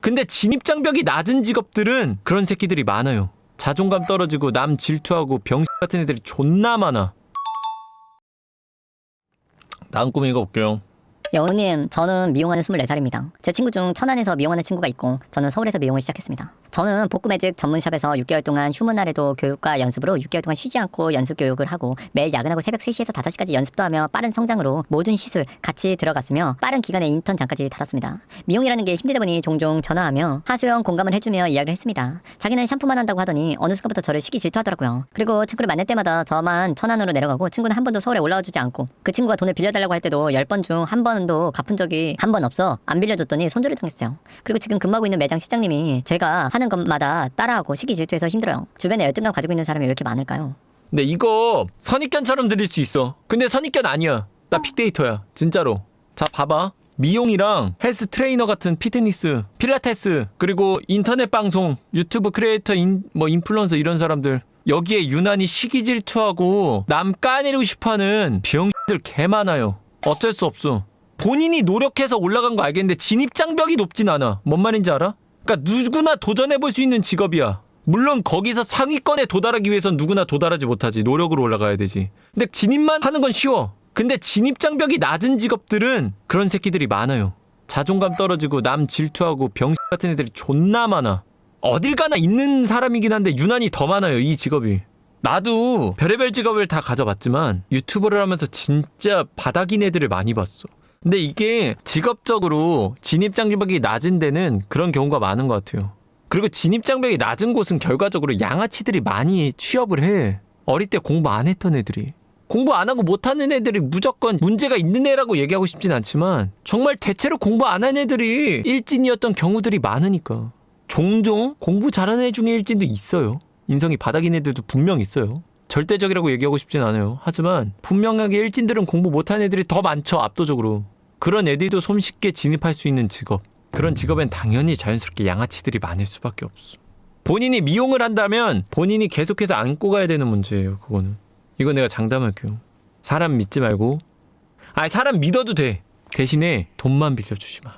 근데 진입장벽이 낮은 직업들은 그런 새끼들이 많아요. 자존감 떨어지고 남 질투하고 병신 같은 애들이 존나 많아. 다음 꿈 읽어볼게요. 여우님, 저는 미용하는 24살입니다. 제 친구 중 천안에서 미용하는 친구가 있고 저는 서울에서 미용을 시작했습니다. 저는 복구매직 전문샵에서 6개월 동안 휴무 날에도 교육과 연습으로 6개월 동안 쉬지 않고 연습 교육을 하고 매일 야근하고 새벽 3시에서 5시까지 연습도 하며 빠른 성장으로 모든 시술 같이 들어갔으며 빠른 기간에 인턴장까지 달았습니다. 미용이라는 게 힘들다 보니 종종 전화하며 하소연 공감을 해주며 이야기를 했습니다. 자기는 샴푸만 한다고 하더니 어느 순간부터 저를 시기 질투하더라고요. 그리고 친구를 만날 때마다 저만 천안으로 내려가고 친구는 한 번도 서울에 올라와 주지 않고 그 친구가 돈을 빌려달라고 할 때도 10번 중 한 번도 갚은 적이 한 번 없어 안 빌려줬더니 손절을 당했어요. 그리고 지금 근무하고 있는 매장 시장님이 제가 하는 것마다 따라하고 시기 질투해서 힘들어요. 주변에 열등감 가지고 있는 사람이 왜 이렇게 많을까요? 근데 이거 선입견처럼 들릴 수 있어. 근데 선입견 아니야. 나 빅데이터야. 진짜로. 자, 봐봐. 미용이랑 헬스 트레이너 같은 피트니스, 필라테스, 그리고 인터넷 방송, 유튜브 크리에이터, 인플루언서 이런 사람들. 여기에 유난히 시기 질투하고 남 까내리고 싶어하는 병들 개 많아요. 어쩔 수 없어. 본인이 노력해서 올라간 거 알겠는데 진입장벽이 높진 않아. 뭔 말인지 알아? 그러니까 누구나 도전해볼 수 있는 직업이야. 물론 거기서 상위권에 도달하기 위해선 누구나 도달하지 못하지. 노력으로 올라가야 되지. 근데 진입만 하는 건 쉬워. 근데 진입장벽이 낮은 직업들은 그런 새끼들이 많아요. 자존감 떨어지고 남 질투하고 병신 같은 애들이 존나 많아. 어딜 가나 있는 사람이긴 한데 유난히 더 많아요, 이 직업이. 나도 별의별 직업을 다 가져봤지만 유튜버를 하면서 진짜 바닥인 애들을 많이 봤어. 근데 이게 직업적으로 진입장벽이 낮은 데는 그런 경우가 많은 것 같아요. 그리고 진입장벽이 낮은 곳은 결과적으로 양아치들이 많이 취업을 해. 어릴 때 공부 안 했던 애들이. 공부 안 하고 못하는 애들이 무조건 문제가 있는 애라고 얘기하고 싶진 않지만 정말 대체로 공부 안 한 애들이 일진이었던 경우들이 많으니까. 종종 공부 잘하는 애 중에 일진도 있어요. 인성이 바닥인 애들도 분명 있어요. 절대적이라고 얘기하고 싶진 않아요. 하지만 분명하게 일진들은 공부 못하는 애들이 더 많죠. 압도적으로. 그런 애들도 손쉽게 진입할 수 있는 직업. 그런 직업엔 당연히 자연스럽게 양아치들이 많을 수밖에 없어. 본인이 미용을 한다면 본인이 계속해서 안고 가야 되는 문제예요. 그거는. 이거 내가 장담할게요. 사람 믿지 말고. 사람 믿어도 돼. 대신에 돈만 빌려주지 마.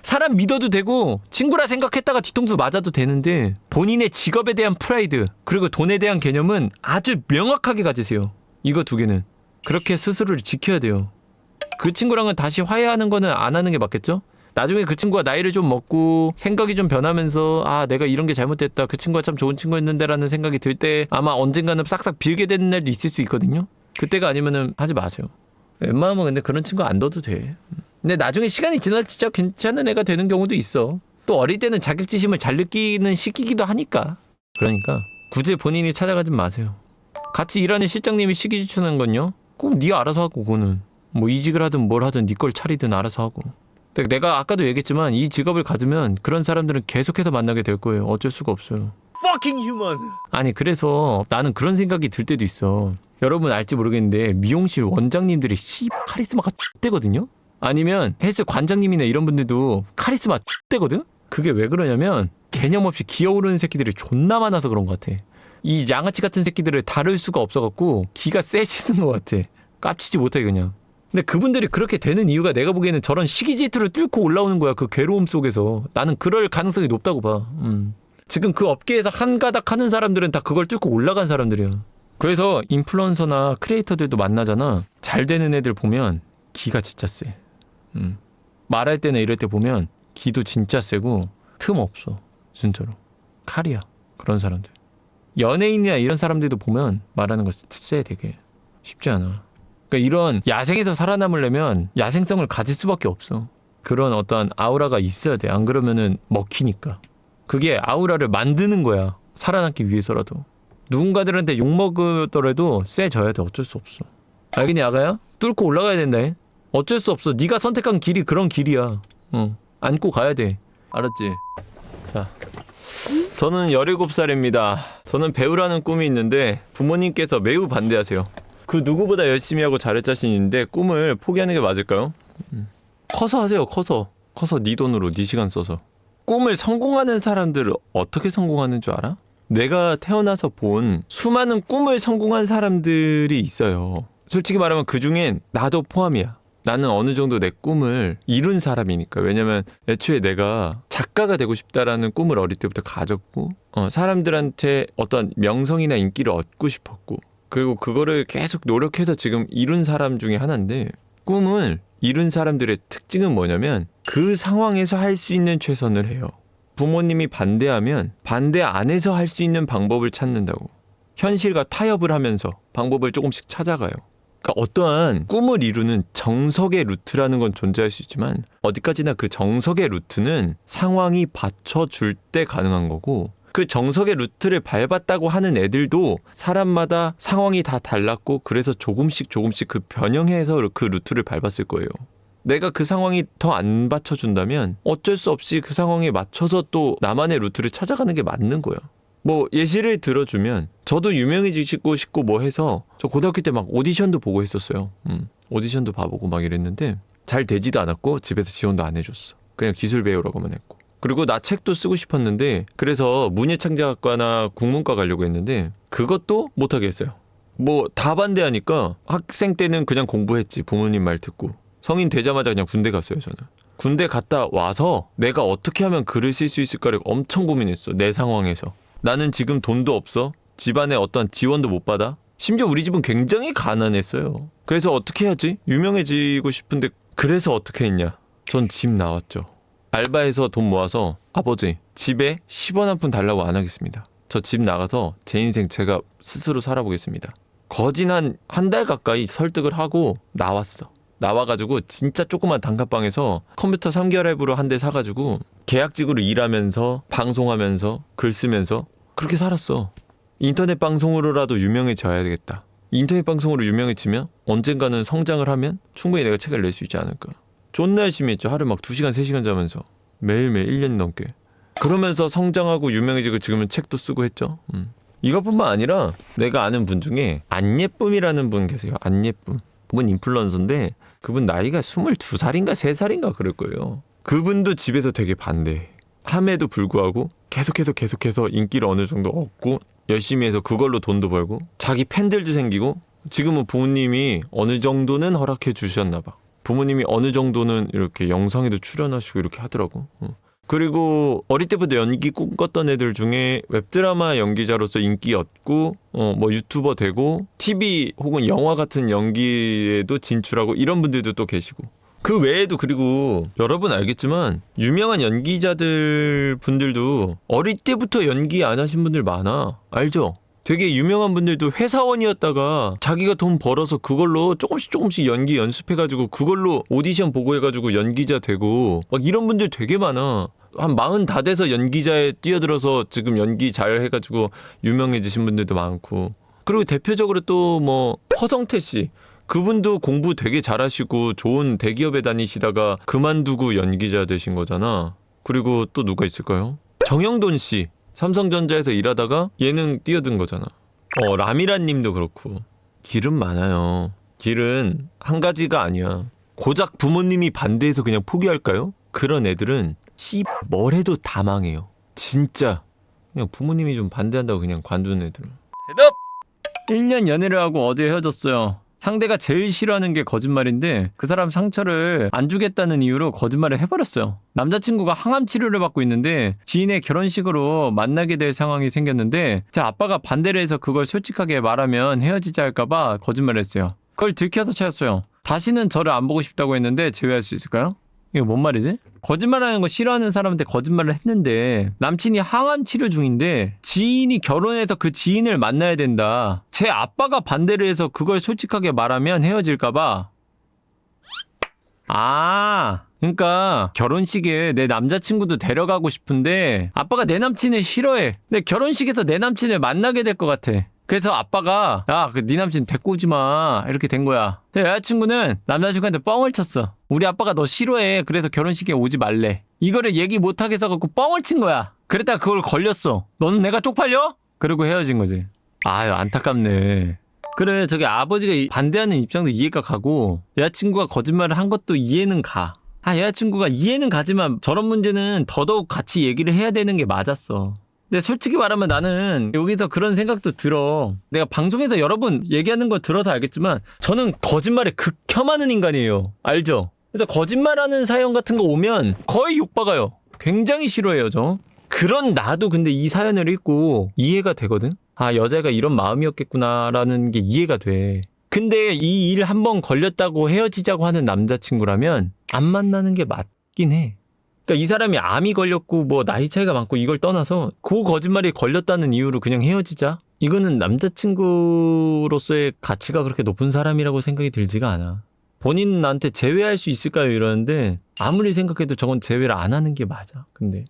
사람 믿어도 되고 친구라 생각했다가 뒤통수 맞아도 되는데 본인의 직업에 대한 프라이드 그리고 돈에 대한 개념은 아주 명확하게 가지세요. 이거 두 개는. 그렇게 스스로를 지켜야 돼요. 그 친구랑은 다시 화해하는 거는 안 하는 게 맞겠죠? 나중에 그 친구가 나이를 좀 먹고 생각이 좀 변하면서 내가 이런 게 잘못됐다. 그 친구가 참 좋은 친구였는데 라는 생각이 들 때 아마 언젠가는 싹싹 빌게 되는 날도 있을 수 있거든요. 그때가 아니면은 하지 마세요. 웬만하면 근데 그런 친구 안 둬도 돼. 근데 나중에 시간이 지나서 진짜 괜찮은 애가 되는 경우도 있어. 또 어릴 때는 자격지심을 잘 느끼는 시기기도 하니까. 그러니까 굳이 본인이 찾아가지 마세요. 같이 일하는 실장님이 시기 질투하는 건요. 꼭 네가 알아서 하고 그거는. 뭐 이직을 하든 뭘 하든 네 걸 차리든 알아서 하고. 내가 아까도 얘기했지만 이 직업을 가지면 그런 사람들은 계속해서 만나게 될 거예요. 어쩔 수가 없어요. Fucking human. 아니 그래서 나는 그런 생각이 들 때도 있어. 여러분 알지 모르겠는데 미용실 원장님들이 카리스마가 X대거든요. 아니면 헬스 관장님이나 이런 분들도 카리스마 X대거든. 그게 왜 그러냐면 개념 없이 기어오르는 새끼들이 존나 많아서 그런 것 같아. 이 양아치 같은 새끼들을 다룰 수가 없어갖고 기가 세지는 것 같아. 깝치지 못해 그냥. 근데 그분들이 그렇게 되는 이유가 내가 보기에는 저런 시기 질투를 뚫고 올라오는 거야. 그 괴로움 속에서. 나는 그럴 가능성이 높다고 봐. 지금 그 업계에서 한 가닥 하는 사람들은 다 그걸 뚫고 올라간 사람들이야. 그래서 인플루언서나 크리에이터들도 만나잖아. 잘 되는 애들 보면 기가 진짜 세. 말할 때나 이럴 때 보면 기도 진짜 세고 틈 없어. 진짜로. 칼이야. 그런 사람들. 연예인이나 이런 사람들도 보면 말하는 거 세 되게. 쉽지 않아. 그러니까 이런 야생에서 살아남으려면 야생성을 가질 수밖에 없어. 그런 어떠한 아우라가 있어야 돼. 안 그러면은 먹히니까. 그게 아우라를 만드는 거야. 살아남기 위해서라도. 누군가들한테 욕먹더라도 세져야 돼. 어쩔 수 없어. 알겠니 아가야? 뚫고 올라가야 된다. 어쩔 수 없어. 네가 선택한 길이 그런 길이야. 안고 가야 돼. 알았지? 자, 저는 17살입니다. 저는 배우라는 꿈이 있는데 부모님께서 매우 반대하세요. 그 누구보다 열심히 하고 잘할 자신이 있는데 꿈을 포기하는 게 맞을까요? 커서 하세요. 커서 네 돈으로 네 시간 써서. 꿈을 성공하는 사람들을 어떻게 성공하는 줄 알아? 내가 태어나서 본 수많은 꿈을 성공한 사람들이 있어요. 솔직히 말하면 그 중엔 나도 포함이야. 나는 어느 정도 내 꿈을 이룬 사람이니까. 왜냐면 애초에 내가 작가가 되고 싶다라는 꿈을 어릴 때부터 가졌고 사람들한테 어떤 명성이나 인기를 얻고 싶었고 그리고 그거를 계속 노력해서 지금 이룬 사람 중에 하나인데 꿈을 이룬 사람들의 특징은 뭐냐면 그 상황에서 할 수 있는 최선을 해요. 부모님이 반대하면 반대 안에서 할 수 있는 방법을 찾는다고. 현실과 타협을 하면서 방법을 조금씩 찾아가요. 그러니까 어떠한 꿈을 이루는 정석의 루트라는 건 존재할 수 있지만 어디까지나 그 정석의 루트는 상황이 받쳐줄 때 가능한 거고 그 정석의 루트를 밟았다고 하는 애들도 사람마다 상황이 다 달랐고 그래서 조금씩 그 변형해서 그 루트를 밟았을 거예요. 내가 그 상황이 더 안 받쳐준다면 어쩔 수 없이 그 상황에 맞춰서 또 나만의 루트를 찾아가는 게 맞는 거야. 뭐 예시를 들어주면 저도 유명해지고 싶고 뭐 해서 저 고등학교 때 막 오디션도 보고 했었어요. 오디션도 봐보고 막 이랬는데 잘 되지도 않았고 집에서 지원도 안 해줬어. 그냥 기술 배우라고만 했고. 그리고 나 책도 쓰고 싶었는데 그래서 문예창작학과나 국문과 가려고 했는데 그것도 못하게 했어요. 뭐 다 반대하니까 학생 때는 그냥 공부했지. 부모님 말 듣고. 성인 되자마자 그냥 군대 갔어요. 저는. 군대 갔다 와서 내가 어떻게 하면 글을 쓸 수 있을까를 엄청 고민했어. 내 상황에서. 나는 지금 돈도 없어. 집안에 어떤 지원도 못 받아. 심지어 우리 집은 굉장히 가난했어요. 그래서 어떻게 해야지? 유명해지고 싶은데 그래서 어떻게 했냐? 전 집 나왔죠. 알바해서 돈 모아서 아버지 집에 10원 한 푼 달라고 안 하겠습니다. 저 집 나가서 제 인생 제가 스스로 살아보겠습니다. 거진 한 달 가까이 설득을 하고 나왔어. 나와가지고 진짜 조그만 단칸방에서 컴퓨터 3개월 할부로 한 대 사가지고 계약직으로 일하면서 방송하면서 글 쓰면서 그렇게 살았어. 인터넷 방송으로라도 유명해져야 되겠다. 인터넷 방송으로 유명해지면 언젠가는 성장을 하면 충분히 내가 책을 낼 수 있지 않을까. 존나 열심히 했죠. 하루 막 2시간 3시간 자면서 매일매일 1년 넘게. 그러면서 성장하고 유명해지고 지금은 책도 쓰고 했죠. 이것뿐만 아니라 내가 아는 분 중에 안예쁨이라는 분 계세요. 안예쁨. 그분 인플루언서인데 그분 나이가 22살인가 3살인가 그럴 거예요. 그분도 집에서 되게 반대해. 함에도 불구하고 계속해서 인기를 어느 정도 얻고 열심히 해서 그걸로 돈도 벌고 자기 팬들도 생기고 지금은 부모님이 어느 정도는 허락해 주셨나 봐. 부모님이 어느 정도는 이렇게 영상에도 출연하시고 이렇게 하더라고. 그리고 어릴 때부터 연기 꿈꿨던 애들 중에 웹드라마 연기자로서 인기 얻고 뭐 유튜버 되고 TV 혹은 영화 같은 연기에도 진출하고 이런 분들도 또 계시고 그 외에도 그리고 여러분 알겠지만 유명한 연기자들 분들도 어릴 때부터 연기 안 하신 분들 많아. 알죠? 되게 유명한 분들도 회사원이었다가 자기가 돈 벌어서 그걸로 조금씩 연기 연습해가지고 그걸로 오디션 보고 해가지고 연기자 되고 막 이런 분들 되게 많아. 한 40 다 돼서 연기자에 뛰어들어서 지금 연기 잘 해가지고 유명해지신 분들도 많고. 그리고 대표적으로 또 뭐 허성태 씨. 그분도 공부 되게 잘하시고 좋은 대기업에 다니시다가 그만두고 연기자 되신 거잖아. 그리고 또 누가 있을까요? 정영돈 씨. 삼성전자에서 일하다가 예능 뛰어든 거잖아. 라미란 님도 그렇고. 길은 많아요. 길은 한 가지가 아니야. 고작 부모님이 반대해서 그냥 포기할까요? 그런 애들은 뭘 해도 다 망해요. 진짜. 그냥 부모님이 좀 반대한다고 그냥 관두는 애들은. 대답! 1년 연애를 하고 어제 헤어졌어요. 상대가 제일 싫어하는 게 거짓말인데 그 사람 상처를 안 주겠다는 이유로 거짓말을 해버렸어요. 남자친구가 항암 치료를 받고 있는데 지인의 결혼식으로 만나게 될 상황이 생겼는데 제 아빠가 반대를 해서 그걸 솔직하게 말하면 헤어지자 할까봐 거짓말을 했어요. 그걸 들켜서 차였어요. 다시는 저를 안 보고 싶다고 했는데 제외할 수 있을까요? 이게 뭔 말이지? 거짓말하는 거 싫어하는 사람한테 거짓말을 했는데 남친이 항암 치료 중인데 지인이 결혼해서 그 지인을 만나야 된다. 제 아빠가 반대를 해서 그걸 솔직하게 말하면 헤어질까봐. 그러니까 결혼식에 내 남자친구도 데려가고 싶은데 아빠가 내 남친을 싫어해. 근데 결혼식에서 내 남친을 만나게 될 것 같아. 그래서 아빠가 네 남친 데리고 오지 마 이렇게 된 거야. 여자친구는 남자친구한테 뻥을 쳤어. 우리 아빠가 너 싫어해. 그래서 결혼식에 오지 말래. 이거를 얘기 못하게 해서갖고 뻥을 친 거야. 그랬다가 그걸 걸렸어. 너는 내가 쪽팔려? 그리고 헤어진 거지. 안타깝네. 그래 저기 아버지가 반대하는 입장도 이해가 가고 여자친구가 거짓말을 한 것도 이해는 가. 여자친구가 이해는 가지만 저런 문제는 더더욱 같이 얘기를 해야 되는 게 맞았어. 근데 솔직히 말하면 나는 여기서 그런 생각도 들어. 내가 방송에서 여러 분 얘기하는 거 들어서 알겠지만 저는 거짓말에 극혐하는 인간이에요. 알죠? 그래서 거짓말하는 사연 같은 거 오면 거의 욕박아요. 굉장히 싫어해요, 저. 그런 나도 근데 이 사연을 읽고 이해가 되거든? 아, 여자가 이런 마음이었겠구나라는 게 이해가 돼. 근데 이 일 한번 걸렸다고 헤어지자고 하는 남자친구라면 안 만나는 게 맞긴 해. 그러니까 이 사람이 암이 걸렸고 뭐 나이 차이가 많고 이걸 떠나서 그 거짓말이 걸렸다는 이유로 그냥 헤어지자? 이거는 남자친구로서의 가치가 그렇게 높은 사람이라고 생각이 들지가 않아. 본인은 나한테 제외할 수 있을까요? 이러는데 아무리 생각해도 저건 제외를 안 하는 게 맞아. 근데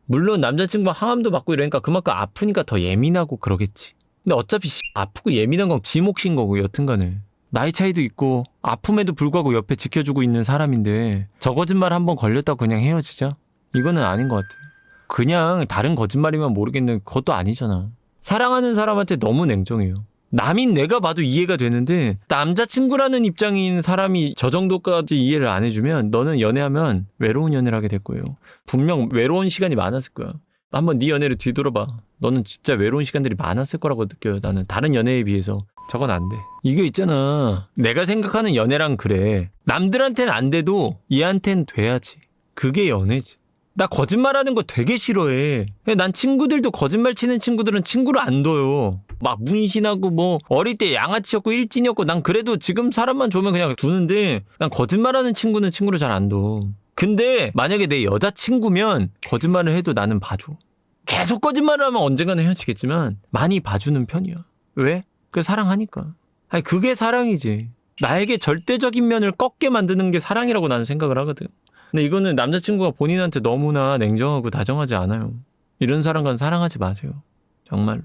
물론 남자친구가 항암도 받고 이러니까 그만큼 아프니까 더 예민하고 그러겠지. 근데 어차피 아프고 예민한 건 지 몫인 거고 여튼간에 나이 차이도 있고 아픔에도 불구하고 옆에 지켜주고 있는 사람인데 저 거짓말 한번 걸렸다고 그냥 헤어지자? 이거는 아닌 것 같아. 그냥 다른 거짓말이면 모르겠는데 그것도 아니잖아. 사랑하는 사람한테 너무 냉정해요. 남인 내가 봐도 이해가 되는데 남자친구라는 입장인 사람이 저 정도까지 이해를 안 해주면 너는 연애하면 외로운 연애를 하게 될 거예요. 분명 외로운 시간이 많았을 거야. 한번 네 연애를 뒤돌아봐. 너는 진짜 외로운 시간들이 많았을 거라고 느껴요. 나는 다른 연애에 비해서. 저건 안 돼. 이게 있잖아. 내가 생각하는 연애랑 그래. 남들한테는 안 돼도 얘한텐 돼야지. 그게 연애지. 나 거짓말하는 거 되게 싫어해. 난 친구들도 거짓말 치는 친구들은 친구를 안 둬요. 막 문신하고 뭐 어릴 때 양아치였고 일진이었고 난 그래도 지금 사람만 좋으면 그냥 두는데 난 거짓말하는 친구는 친구를 잘 안 둬. 근데 만약에 내 여자친구면 거짓말을 해도 나는 봐줘. 계속 거짓말을 하면 언젠가는 헤어지겠지만 많이 봐주는 편이야. 왜? 그 사랑하니까. 아니 그게 사랑이지. 나에게 절대적인 면을 꺾게 만드는 게 사랑이라고 나는 생각을 하거든. 근데 이거는 남자친구가 본인한테 너무나 냉정하고 다정하지 않아요. 이런 사람과는 사랑하지 마세요. 정말로.